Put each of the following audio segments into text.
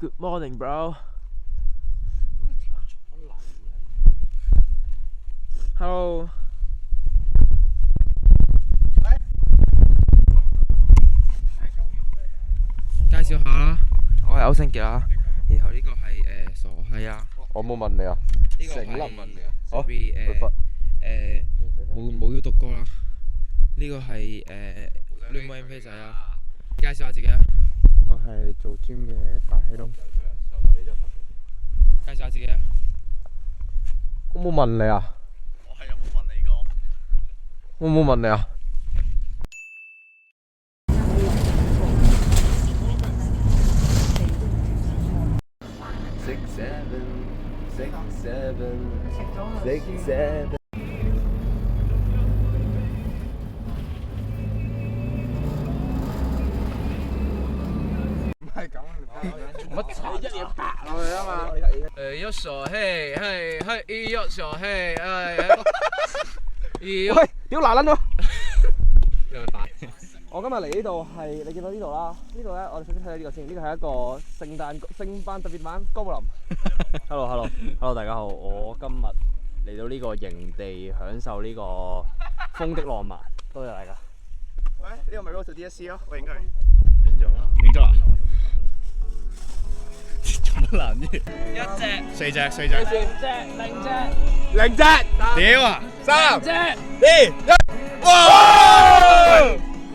Good morning, bro. Hello。介紹下啦，我係歐星傑啦，然後呢個係傻閪啊。我冇問你啊，呢個係問你啊。好，冇要讀歌啦。呢個係亂舞 MP 仔啊。介紹下自己啊。我係做 gym 嘅大希東。介紹下自己啊。我冇問你啊。我係有冇問你過？我冇問你啊。乜柒一嘢拍落去啊嘛！一傻嘿嘿嘿，一傻嘿喂，屌嗱撚咗！又大。我今日嚟呢度係你見到呢度啦，呢度咧我哋首先睇下呢個先，呢個係一個聖誕特別版高林。Hello， 大家好，我今日嚟到呢個營地享受呢個風的浪漫，多謝大家。喂，呢個咪 Road to DSC 咯，我影佢。影咗啦。做乜難啫？一隻、四隻、四隻、零隻，屌啊！3、隻。2、1，哇！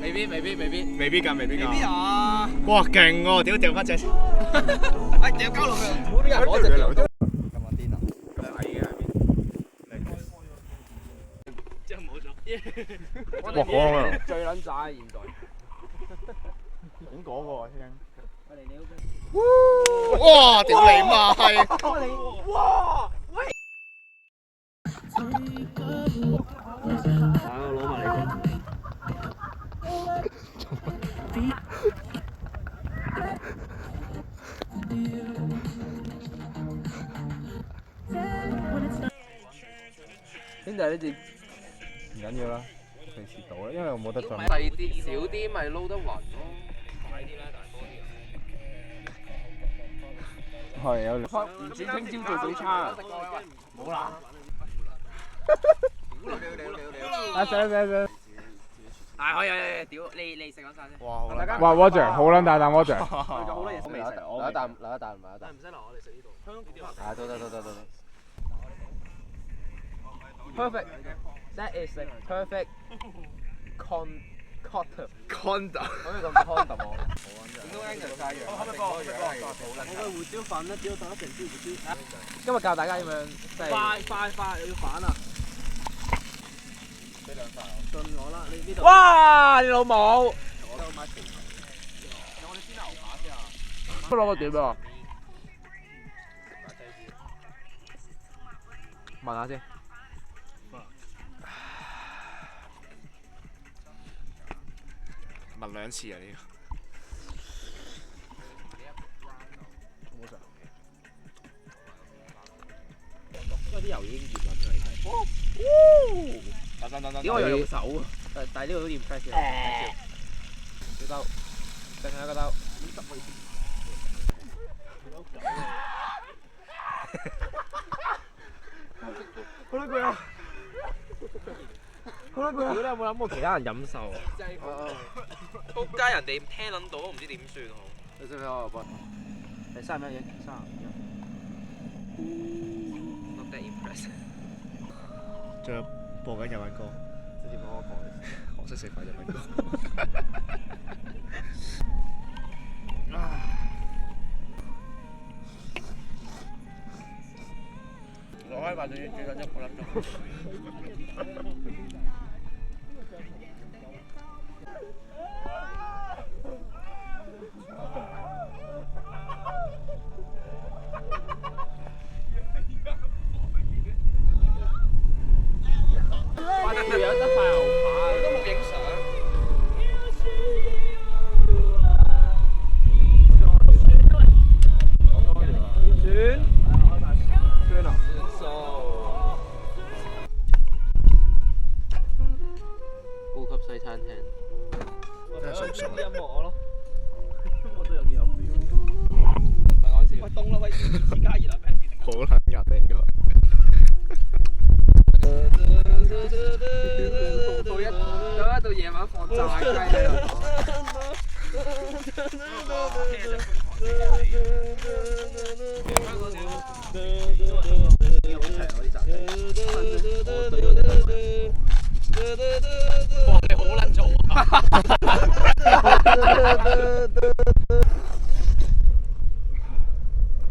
未必㗎，未必啊！哇，勁喎！屌掉翻隻，哎，掉交落去，冇啲人攞隻腳。咁癲啊！咁矮嘅下面，真係冇咗。哇，好啊！最撚渣現在。影嗰個聽。我嚟你嗰邊。哇！屌你媽閪！哇！喂！我攞埋你個。兄弟呢節唔緊要啦，平時到啦，因為我冇得進。細啲、少啲咪撈得暈咯。快啲啦，大哥啲。係有。唔轉聽朝做早餐啊！冇啦。食。係可以，屌你食嗰晒先。哇！好啦。哇 ，Roger 好撚大啖 Roger。有好多嘢食未食，留一啖。唔使留，我哋食呢度。啊，得。Perfect. That is a perfect condom. 可以咁 condom 喎。點都 Angus 晒樣。我嘅胡椒粉咧，只要打成支胡椒。今日教大家點樣即係。快，你要反啊！俾兩塊。信我啦，你呢度。哇！你老母。我都買條。我哋煎牛扒先啊！不攞個碟俾我。問下先。問2次啊呢個。因為啲油已經熱啦，出嚟睇。等。點解我又用手啊？但係呢個都掂 press 嘅。小兜，淨係一個兜。好撚攰啊！屌你有冇諗過其他人飲受啊？仆街人哋聽撚到都唔知點算好。你識唔識我個筆？你31影31。Not that impressive。仲有播緊日文歌。之前幫我講。我識食飯日文歌。我可以話最緊1個粒鐘。哇！條友得塊牛扒，都冇影相。算啊！高級西餐廳。真係熟熟。音樂我咯，我都有幾有 feel。唔係講喂凍啦喂，而家熱啦，咩事？好撚人啊應該。到夜晚放炸雞啊！哇！你好撚嘈啊！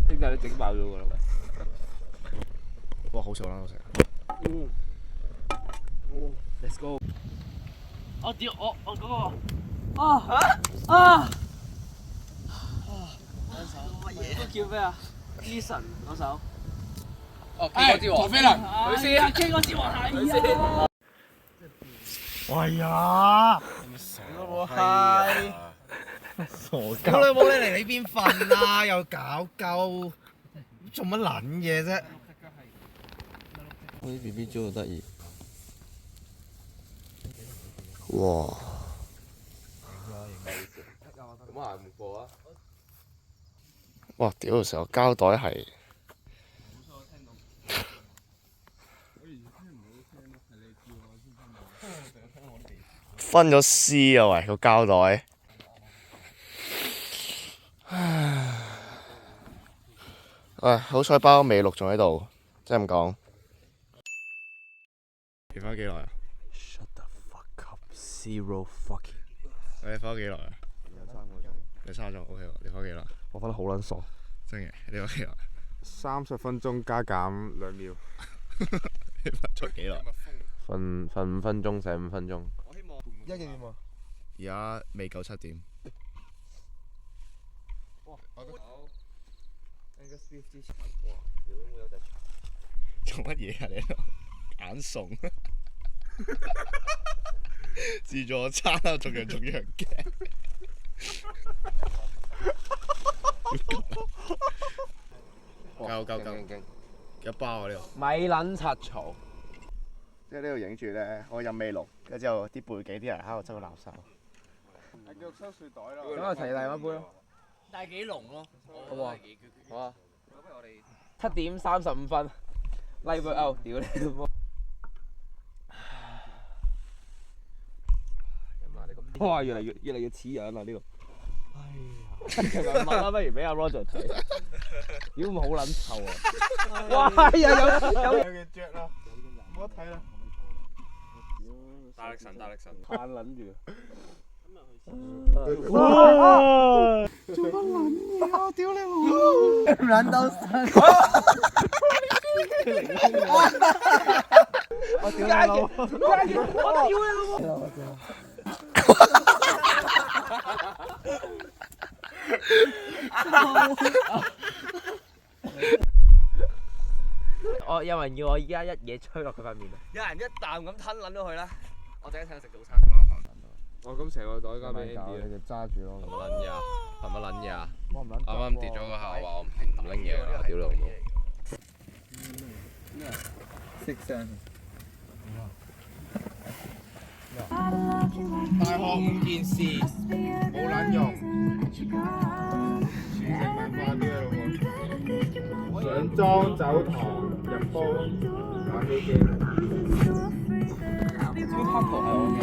兄弟，你整爆咗㗎啦！哇！好食啦，好食。Let's go！我屌我嗰個都叫咩啊 ？Eason 嗰首。哦，K 歌之王。飛啦！佢先。K 歌之王係啊！喂呀！我係傻屌你冇你嚟呢邊瞓啦，又搞鳩，做乜撚嘢啫？我啲 B B 豬好得意。哇！咁啊，唔過啊！哇！屌，成個膠袋係分咗絲啊！喂，個膠袋。唉，好彩包尾錄仲喺度，真係咁講。你翻幾耐啊？ Shut the fuck up! Zero fucking。你翻幾耐啊？你3個鐘 OK 喎。你翻幾耐？我覺得好撚爽。真嘅，你翻幾耐？30分鐘加減2秒。你瞓咗幾耐？瞓5分鐘，醒5分鐘。而家幾點啊？而家未夠7點。做乜嘢啊你喺度？揀餸，自助餐啊，逐樣嘅。夠，一包啊呢度。咪撚柒嘈！即係呢度影住咧，我飲味濃，跟住之後啲背景啲人喺度執垃圾。繼續收水袋啦。咁啊，齊大一杯咯。但係幾濃咯。好唔好啊？好啊。7點35分。Live out，屌你老母！哇，越嚟越似樣啦呢個。問啦，不如俾阿 Roger 睇。屌咁好撚臭啊！哇，有嘅着啦，冇得睇啦。大力神，嘆撚住。哇！做乜撚嘢啊？屌你老母！唔撚到神！我屌你老母！我屌你老母！我有人要我依家一嘢吹落佢塊面啊！有人一啖咁吞撚咗佢啦！我陣間請佢食早餐。我咁成個袋交俾 Andy 你哋揸住咯。乜撚嘢啊？係乜撚嘢啊？我唔撚。啱啱跌咗嗰下話我唔拎嘢啊！屌你老母！識聲。大學5件事冇撚用，全城文化啲啊老母！上妝走堂入煲打機機。呢個 couple 係我嘅。